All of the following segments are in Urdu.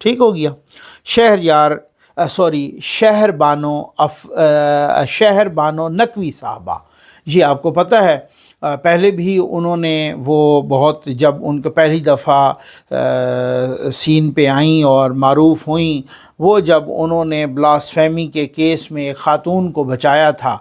ٹھیک ہو گیا. شہر بانو نقوی صاحبہ، یہ آپ کو پتہ ہے پہلے بھی انہوں نے وہ بہت، جب ان کو پہلی دفعہ سین پہ آئیں اور معروف ہوئیں، وہ جب انہوں نے بلاسفیمی کے کیس میں ایک خاتون کو بچایا تھا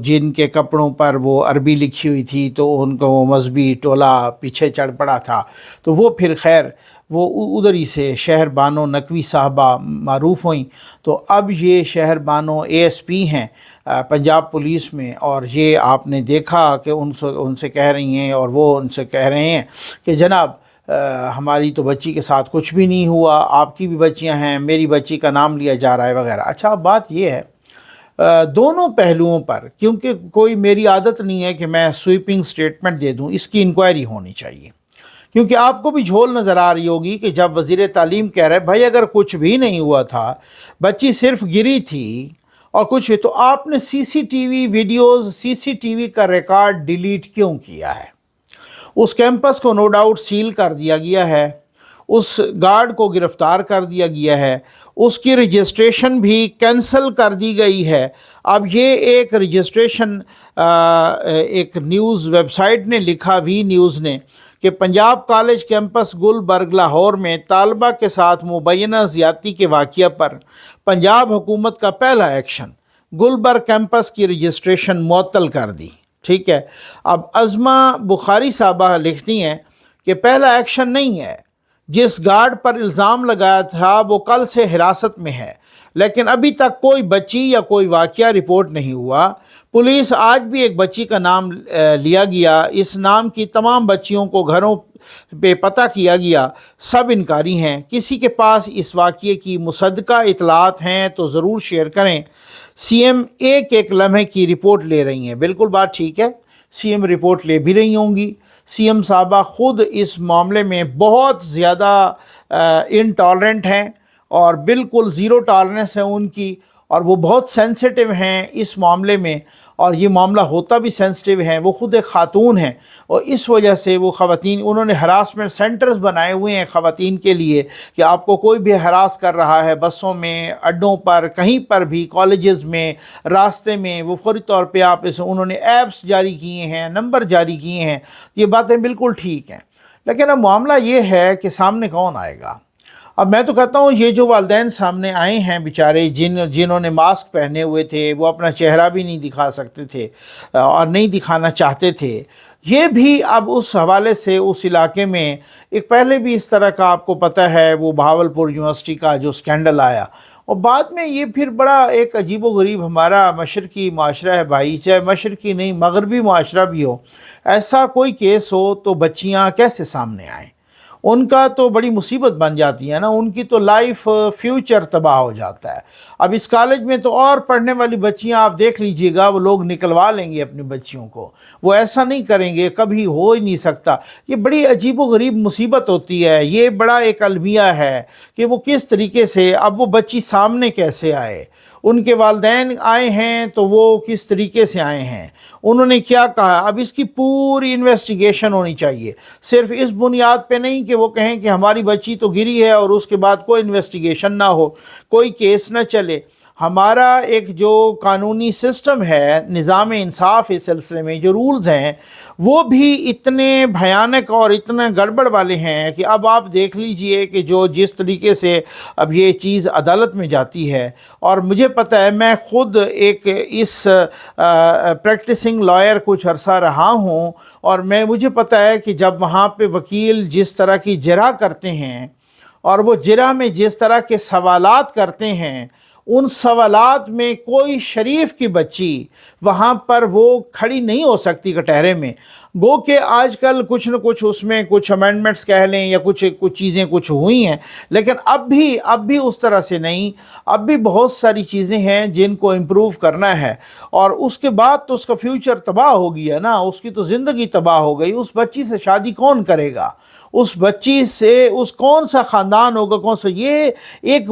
جن کے کپڑوں پر وہ عربی لکھی ہوئی تھی، تو ان کو وہ مذہبی ٹولہ پیچھے چڑھ پڑا تھا، تو وہ پھر خیر وہ ادھر ہی سے شہر بانو نقوی صاحبہ معروف ہوئیں. تو اب یہ شہر بانو ASP ہیں پنجاب پولیس میں، اور یہ آپ نے دیکھا کہ ان سے کہہ رہی ہیں، اور وہ ان سے کہہ رہے ہیں کہ جناب ہماری تو بچی کے ساتھ کچھ بھی نہیں ہوا، آپ کی بھی بچیاں ہیں، میری بچی کا نام لیا جا رہا ہے وغیرہ. اچھا اب بات یہ ہے دونوں پہلوؤں پر، کیونکہ کوئی میری عادت نہیں ہے کہ میں سویپنگ سٹیٹمنٹ دے دوں، اس کی انکوائری ہونی چاہیے. کیونکہ آپ کو بھی جھول نظر آ رہی ہوگی کہ جب وزیر تعلیم کہہ رہے بھائی اگر کچھ بھی نہیں ہوا تھا، بچی صرف گری تھی اور کچھ، تو آپ نے CCTV کا ریکارڈ ڈیلیٹ کیوں کیا ہے؟ اس کیمپس کو نو ڈاؤٹ سیل کر دیا گیا ہے، اس گارڈ کو گرفتار کر دیا گیا ہے، اس کی رجسٹریشن بھی کینسل کر دی گئی ہے. اب یہ ایک رجسٹریشن ایک نیوز ویب سائٹ نے لکھا، وی نیوز نے، کہ پنجاب کالج کیمپس گلبرگ لاہور میں طالبہ کے ساتھ مبینہ زیادتی کے واقعہ پر پنجاب حکومت کا پہلا ایکشن، گلبرگ کیمپس کی رجسٹریشن معطل کر دی. ٹھیک ہے. اب عظمہ بخاری صاحبہ لکھتی ہیں کہ پہلا ایکشن نہیں ہے، جس گارڈ پر الزام لگایا تھا وہ کل سے حراست میں ہے، لیکن ابھی تک کوئی بچی یا کوئی واقعہ رپورٹ نہیں ہوا. پولیس آج بھی ایک بچی کا نام لیا گیا، اس نام کی تمام بچیوں کو گھروں پہ پتہ کیا گیا، سب انکاری ہیں. کسی کے پاس اس واقعے کی مصدقہ اطلاعات ہیں تو ضرور شیئر کریں. CM ایک لمحے کی رپورٹ لے رہی ہیں. بالکل بات ٹھیک ہے، CM رپورٹ لے بھی رہی ہوں گی. CM صاحبہ خود اس معاملے میں بہت زیادہ انٹالرنٹ ہیں اور بالکل زیرو ٹالرنس ہے ان کی، اور وہ بہت سینسٹیو ہیں اس معاملے میں، اور یہ معاملہ ہوتا بھی سینسٹیو ہے. وہ خود ایک خاتون ہیں اور اس وجہ سے وہ خواتین، انہوں نے ہراسمنٹ سینٹرز بنائے ہوئے ہیں خواتین کے لیے کہ آپ کو کوئی بھی ہراس کر رہا ہے، بسوں میں، اڈوں پر، کہیں پر بھی، کالجز میں، راستے میں، وہ فوری طور پہ آپ انہوں نے ایپس جاری کیے ہیں، نمبر جاری کیے ہیں. یہ باتیں بالکل ٹھیک ہیں، لیکن اب معاملہ یہ ہے کہ سامنے کون آئے گا. اب میں تو کہتا ہوں یہ جو والدین سامنے آئے ہیں بیچارے، جنہوں نے ماسک پہنے ہوئے تھے، وہ اپنا چہرہ بھی نہیں دکھا سکتے تھے اور نہیں دکھانا چاہتے تھے، یہ بھی اب اس حوالے سے اس علاقے میں ایک پہلے بھی اس طرح کا آپ کو پتہ ہے وہ بہاولپور یونیورسٹی کا جو سکینڈل آیا، اور بعد میں یہ پھر بڑا ایک عجیب و غریب ہمارا مشرقی معاشرہ ہے بھائی، چاہے مشرقی نہیں مغربی معاشرہ بھی ہو، ایسا کوئی کیس ہو تو بچیاں کیسے سامنے آئیں؟ ان کا تو بڑی مصیبت بن جاتی ہے نا، ان کی تو لائف فیوچر تباہ ہو جاتا ہے. اب اس کالج میں تو اور پڑھنے والی بچیاں آپ دیکھ لیجئے گا، وہ لوگ نکلوا لیں گے اپنی بچیوں کو، وہ ایسا نہیں کریں گے، کبھی ہو ہی نہیں سکتا. یہ بڑی عجیب و غریب مصیبت ہوتی ہے، یہ بڑا ایک المیہ ہے کہ وہ کس طریقے سے، اب وہ بچی سامنے کیسے آئے، ان کے والدین آئے ہیں تو وہ کس طریقے سے آئے ہیں، انہوں نے کیا کہا. اب اس کی پوری انویسٹیگیشن ہونی چاہیے، صرف اس بنیاد پہ نہیں کہ وہ کہیں کہ ہماری بچی تو گری ہے اور اس کے بعد کوئی انویسٹیگیشن نہ ہو، کوئی کیس نہ چلے. ہمارا ایک جو قانونی سسٹم ہے، نظام انصاف اس سلسلے میں جو رولز ہیں، وہ بھی اتنے بھیانک اور اتنے گڑبڑ والے ہیں کہ اب آپ دیکھ لیجئے کہ جس طریقے سے اب یہ چیز عدالت میں جاتی ہے. اور مجھے پتہ ہے، میں خود ایک اس پریکٹسنگ لائر کچھ عرصہ رہا ہوں، اور مجھے پتہ ہے کہ جب وہاں پہ وکیل جس طرح کی جرح کرتے ہیں اور وہ جرح میں جس طرح کے سوالات کرتے ہیں، ان سوالات میں کوئی شریف کی بچی وہاں پر وہ کھڑی نہیں ہو سکتی کٹہرے میں. گو کہ آج کل کچھ نہ کچھ اس میں کچھ امینڈمنٹس کہہ لیں یا کچھ چیزیں کچھ ہوئی ہیں، لیکن اب بھی اس طرح سے نہیں. اب بھی بہت ساری چیزیں ہیں جن کو امپروو کرنا ہے، اور اس کے بعد تو اس کا فیوچر تباہ ہو گیا نا، اس کی تو زندگی تباہ ہو گئی. اس بچی سے شادی کون کرے گا؟ اس بچی سے کون سا خاندان ہوگا، کون سا؟ یہ ایک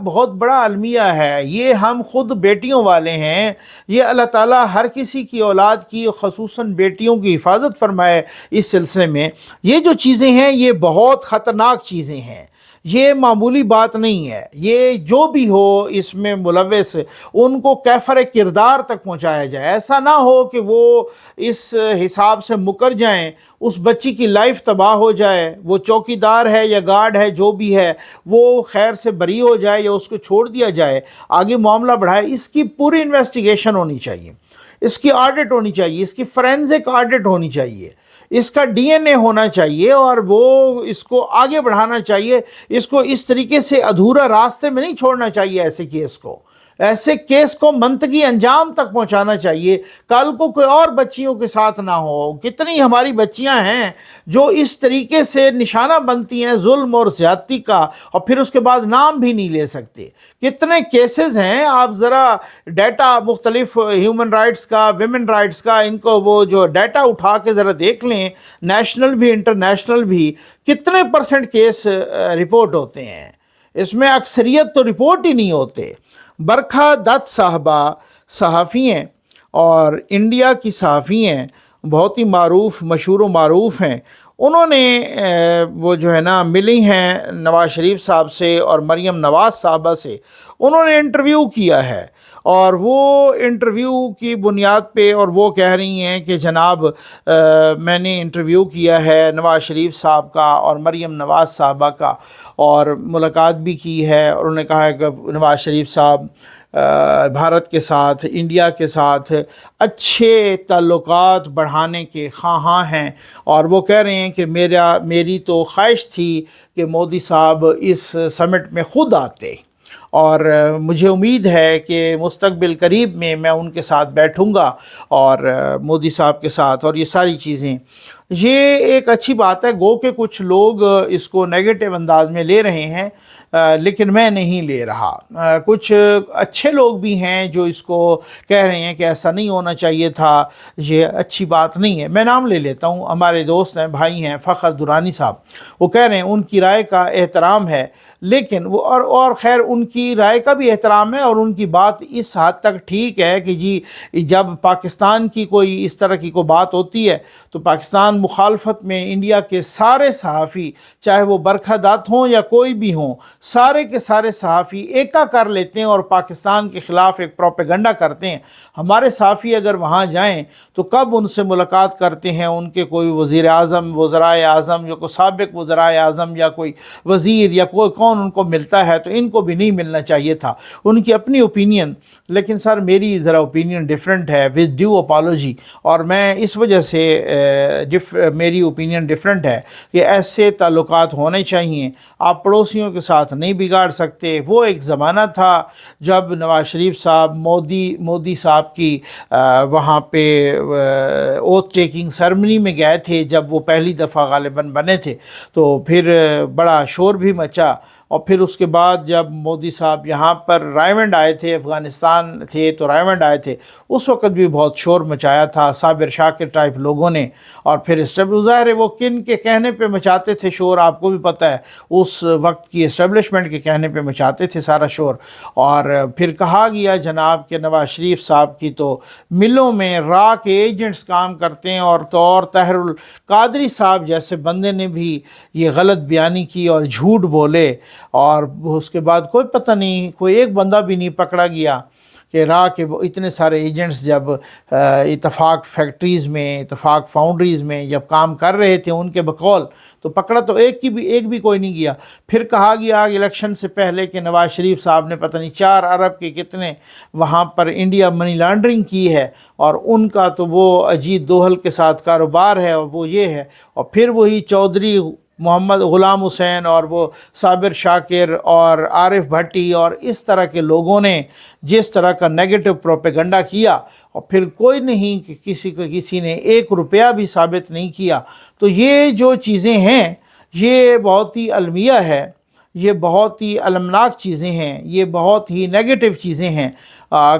بہت بڑا المیہ ہے. یہ ہم خود بیٹیوں والے ہیں، یہ اللہ تعالیٰ ہر کسی کی اولاد کی، خصوصاً بیٹیوں کی حفاظت فرمائے. اس سلسلے میں یہ جو چیزیں ہیں یہ بہت خطرناک چیزیں ہیں. یہ معمولی بات نہیں ہے. یہ جو بھی ہو اس میں ملوث ان کو کیفر کردار تک پہنچایا جائے. ایسا نہ ہو کہ وہ اس حساب سے مکر جائیں، اس بچی کی لائف تباہ ہو جائے، وہ چوکیدار ہے یا گارڈ ہے جو بھی ہے وہ خیر سے بری ہو جائے یا اس کو چھوڑ دیا جائے، آگے معاملہ بڑھائے. اس کی پوری انویسٹیگیشن ہونی چاہیے، اس کی آڈٹ ہونی چاہیے، اس کی فورینزک آڈٹ ہونی چاہیے، اس کا ڈی این اے ہونا چاہیے، اور وہ اس کو آگے بڑھانا چاہیے. اس کو اس طریقے سے ادھورا راستے میں نہیں چھوڑنا چاہیے. ایسے کیس کو منطقی انجام تک پہنچانا چاہیے. کل کو کوئی اور بچیوں کے ساتھ نہ ہو. کتنی ہماری بچیاں ہیں جو اس طریقے سے نشانہ بنتی ہیں ظلم اور زیادتی کا، اور پھر اس کے بعد نام بھی نہیں لے سکتے. کتنے کیسز ہیں، آپ ذرا ڈیٹا مختلف ہیومن رائٹس کا، ویمن رائٹس کا، ان کو وہ جو ڈیٹا اٹھا کے ذرا دیکھ لیں، نیشنل بھی انٹرنیشنل بھی، کتنے پرسنٹ کیس رپورٹ ہوتے ہیں. اس میں اکثریت تو رپورٹ ہی نہیں ہوتے. برکھا دت صاحبہ صحافی ہیں اور انڈیا کی صحافی ہیں، بہت ہی مشہور و معروف ہیں. انہوں نے وہ جو ہے نا ملی ہیں نواز شریف صاحب سے اور مریم نواز صاحبہ سے. انہوں نے انٹرویو کیا ہے، اور وہ انٹرویو کی بنیاد پہ اور وہ کہہ رہی ہیں کہ جناب میں نے انٹرویو کیا ہے نواز شریف صاحب کا اور مریم نواز صاحبہ کا، اور ملاقات بھی کی ہے، اور انہوں نے کہا ہے کہ نواز شریف صاحب بھارت کے ساتھ، انڈیا کے ساتھ اچھے تعلقات بڑھانے کے خواہاں ہیں، اور وہ کہہ رہے ہیں کہ میری تو خواہش تھی کہ مودی صاحب اس سمٹ میں خود آتے، اور مجھے امید ہے کہ مستقبل قریب میں ان کے ساتھ بیٹھوں گا اور مودی صاحب کے ساتھ، اور یہ ساری چیزیں. یہ ایک اچھی بات ہے. گو کہ کچھ لوگ اس کو نیگیٹو انداز میں لے رہے ہیں، لیکن میں نہیں لے رہا. کچھ اچھے لوگ بھی ہیں جو اس کو کہہ رہے ہیں کہ ایسا نہیں ہونا چاہیے تھا، یہ اچھی بات نہیں ہے. میں نام لے لیتا ہوں، ہمارے دوست ہیں، بھائی ہیں، فخر درانی صاحب. وہ کہہ رہے ہیں ان کی رائے کا احترام ہے، لیکن وہ اور خیر ان کی رائے کا بھی احترام ہے، اور ان کی بات اس حد تک ٹھیک ہے کہ جی جب پاکستان کی کوئی اس طرح کی کوئی بات ہوتی ہے تو پاکستان مخالفت میں انڈیا کے سارے صحافی، چاہے وہ برکھا دت ہوں یا کوئی بھی ہوں، سارے کے سارے صحافی ایکا کر لیتے ہیں اور پاکستان کے خلاف ایک پروپیگنڈا کرتے ہیں. ہمارے صحافی اگر وہاں جائیں تو کب ان سے ملاقات کرتے ہیں ان کے کوئی وزیر اعظم، وزرائے اعظم، یا کوئی سابق وزرائے اعظم یا کوئی وزیر یا کوئی کون ان کو ملتا ہے؟ تو ان کو بھی نہیں ملنا چاہیے تھا. ان کی اپنی اوپینین، لیکن سر میری ذرا اوپینین ڈیفرنٹ ہے، ود ڈیو اپالوجی. اور میں اس وجہ سے میری اوپینین ڈیفرنٹ ہے کہ ایسے تعلقات ہونے چاہیے. آپ پڑوسیوں کے ساتھ نہیں بگاڑ سکتے. وہ ایک زمانہ تھا جب نواز شریف صاحب مودی صاحب کی وہاں پہ اوتھ ٹیکنگ سرمنی میں گئے تھے، جب وہ پہلی دفعہ غالباً بنے تھے، تو پھر بڑا شور بھی مچا. اور پھر اس کے بعد جب مودی صاحب یہاں پر رائمنڈ آئے تھے، افغانستان تھے تو رائمنڈ آئے تھے، اس وقت بھی بہت شور مچایا تھا صابر شاکر ٹائپ لوگوں نے. اور پھر ظاہر ہے وہ کن کے کہنے پہ مچاتے تھے شور، آپ کو بھی پتہ ہے، اس وقت کی اسٹیبلشمنٹ کے کہنے پہ مچاتے تھے سارا شور. اور پھر کہا گیا جناب کہ نواز شریف صاحب کی تو ملوں میں را کے ایجنٹس کام کرتے ہیں، اور طاہر القادری صاحب جیسے بندے نے بھی یہ غلط بیانی کی اور جھوٹ بولے، اور اس کے بعد کوئی پتہ نہیں، کوئی ایک بندہ بھی نہیں پکڑا گیا کہ راہ کے اتنے سارے ایجنٹس جب اتفاق فیکٹریز میں، اتفاق فاؤنڈریز میں جب کام کر رہے تھے ان کے بقول، تو پکڑا تو ایک بھی کوئی نہیں گیا. پھر کہا گیا الیکشن سے پہلے کہ نواز شریف صاحب نے پتہ نہیں 4 ارب کے کتنے وہاں پر انڈیا منی لانڈرنگ کی ہے، اور ان کا تو وہ اجیت دوہل کے ساتھ کاروبار ہے، اور وہ یہ ہے. اور پھر وہی چودھری محمد غلام حسین اور وہ صابر شاکر اور عارف بھٹی اور اس طرح کے لوگوں نے جس طرح کا نیگیٹو پروپیگنڈا کیا، اور پھر کوئی نہیں کہ کسی نے 1 روپیہ بھی ثابت نہیں کیا. تو یہ جو چیزیں ہیں یہ بہت ہی المیہ ہے، یہ بہت ہی المناک چیزیں ہیں، یہ بہت ہی نیگیٹو چیزیں ہیں.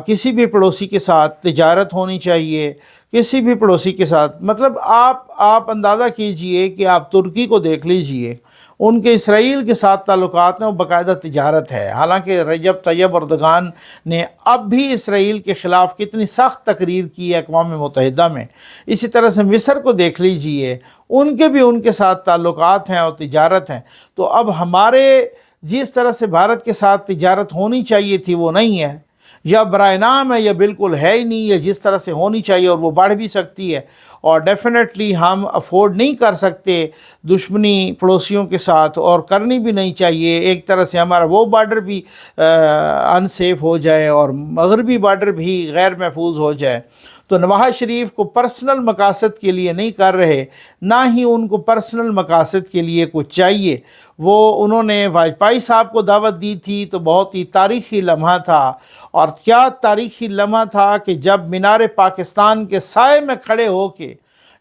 کسی بھی پڑوسی کے ساتھ تجارت ہونی چاہیے، کسی بھی پڑوسی کے ساتھ. مطلب آپ اندازہ کیجئے کہ آپ ترکی کو دیکھ لیجئے، ان کے اسرائیل کے ساتھ تعلقات ہیں وہ باقاعدہ تجارت ہے، حالانکہ رجب طیب اردگان نے اب بھی اسرائیل کے خلاف کتنی سخت تقریر کی ہے اقوام متحدہ میں۔ اسی طرح سے مصر کو دیکھ لیجئے، ان کے بھی ان کے ساتھ تعلقات ہیں اور تجارت ہیں۔ تو اب ہمارے جس طرح سے بھارت کے ساتھ تجارت ہونی چاہیے تھی وہ نہیں ہے، یا برائے نام ہے یا بالکل ہے ہی نہیں، یا جس طرح سے ہونی چاہیے اور وہ بڑھ بھی سکتی ہے، اور ڈیفینیٹلی ہم افورڈ نہیں کر سکتے دشمنی پڑوسیوں کے ساتھ، اور کرنی بھی نہیں چاہیے۔ ایک طرح سے ہمارا وہ بارڈر بھی انسیف ہو جائے اور مغربی بارڈر بھی غیر محفوظ ہو جائے۔ تو نواز شریف کو پرسنل مقاصد کے لیے نہیں کر رہے، نہ ہی ان کو پرسنل مقاصد کے لیے کچھ چاہیے۔ انہوں نے واجپئی صاحب کو دعوت دی تھی تو بہت ہی تاریخی لمحہ تھا، اور کیا تاریخی لمحہ تھا کہ جب مینار پاکستان کے سائے میں کھڑے ہو کے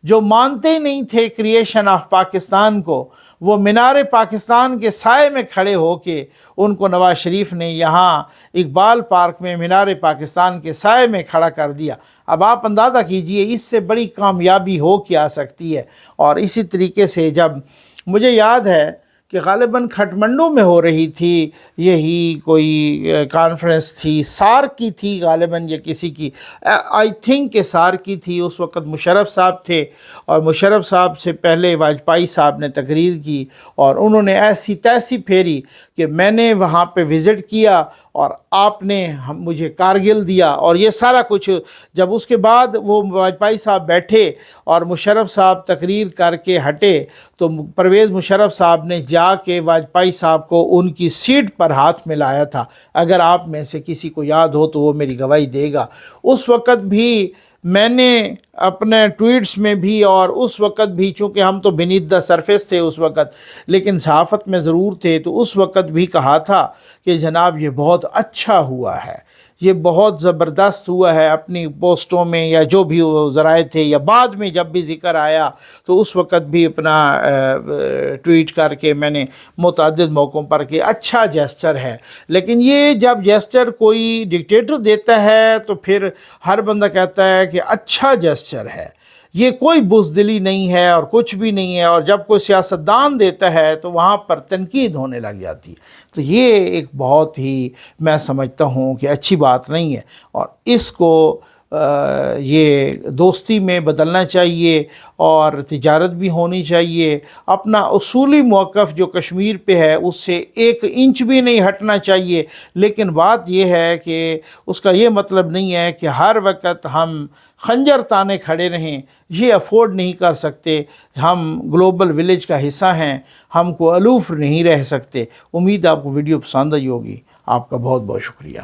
جو مانتے ہی نہیں تھے کریشن آف پاکستان کو، وہ مینار پاکستان کے سائے میں کھڑے ہو کے ان کو نواز شریف نے یہاں اقبال پارک میں مینار پاکستان کے سائے میں کھڑا کر دیا۔ اب آپ اندازہ کیجئے اس سے بڑی کامیابی ہو کیا سکتی ہے۔ اور اسی طریقے سے جب مجھے یاد ہے کہ غالباً کھٹمنڈو میں ہو رہی تھی یہی کوئی کانفرنس تھی، سارک کی تھی غالباً، یا کسی کی، آئی تھنک کہ سارک کی تھی۔ اس وقت مشرف صاحب تھے، اور مشرف صاحب سے پہلے واجپئی صاحب نے تقریر کی، اور انہوں نے ایسی تیسی پھیری کہ میں نے وہاں پہ وزٹ کیا اور آپ نے مجھے کارگل دیا، اور یہ سارا کچھ۔ جب اس کے بعد وہ واجپئی صاحب بیٹھے اور مشرف صاحب تقریر کر کے ہٹے، تو پرویز مشرف صاحب نے جا کے واجپئی صاحب کو ان کی سیٹ پر ہاتھ ملایا تھا۔ اگر آپ میں سے کسی کو یاد ہو تو وہ میری گواہی دے گا۔ اس وقت بھی میں نے اپنے ٹویٹس میں بھی، اور اس وقت بھی چونکہ ہم تو بینیتھ دا سرفیس تھے اس وقت، لیکن صحافت میں ضرور تھے، تو اس وقت بھی کہا تھا کہ جناب یہ بہت اچھا ہوا ہے، یہ بہت زبردست ہوا ہے۔ اپنی پوسٹوں میں یا جو بھی ذرائع تھے، یا بعد میں جب بھی ذکر آیا تو اس وقت بھی اپنا ٹویٹ کر کے میں نے متعدد موقعوں پر کہ اچھا جیسچر ہے۔ لیکن یہ جب جیسچر کوئی ڈکٹیٹر دیتا ہے تو پھر ہر بندہ کہتا ہے کہ اچھا جیسچر ہے، یہ کوئی بزدلی نہیں ہے اور کچھ بھی نہیں ہے، اور جب کوئی سیاستدان دیتا ہے تو وہاں پر تنقید ہونے لگ جاتی ہے۔ تو یہ ایک بہت ہی میں سمجھتا ہوں کہ اچھی بات نہیں ہے، اور اس کو یہ دوستی میں بدلنا چاہیے، اور تجارت بھی ہونی چاہیے۔ اپنا اصولی موقف جو کشمیر پہ ہے اس سے 1 انچ بھی نہیں ہٹنا چاہیے، لیکن بات یہ ہے کہ اس کا یہ مطلب نہیں ہے کہ ہر وقت ہم خنجر تانے کھڑے رہیں، یہ افورڈ نہیں کر سکتے۔ ہم گلوبل ولیج کا حصہ ہیں، ہم کو الوف نہیں رہ سکتے۔ امید آپ کو ویڈیو پسند آئی ہوگی۔ آپ کا بہت بہت شکریہ۔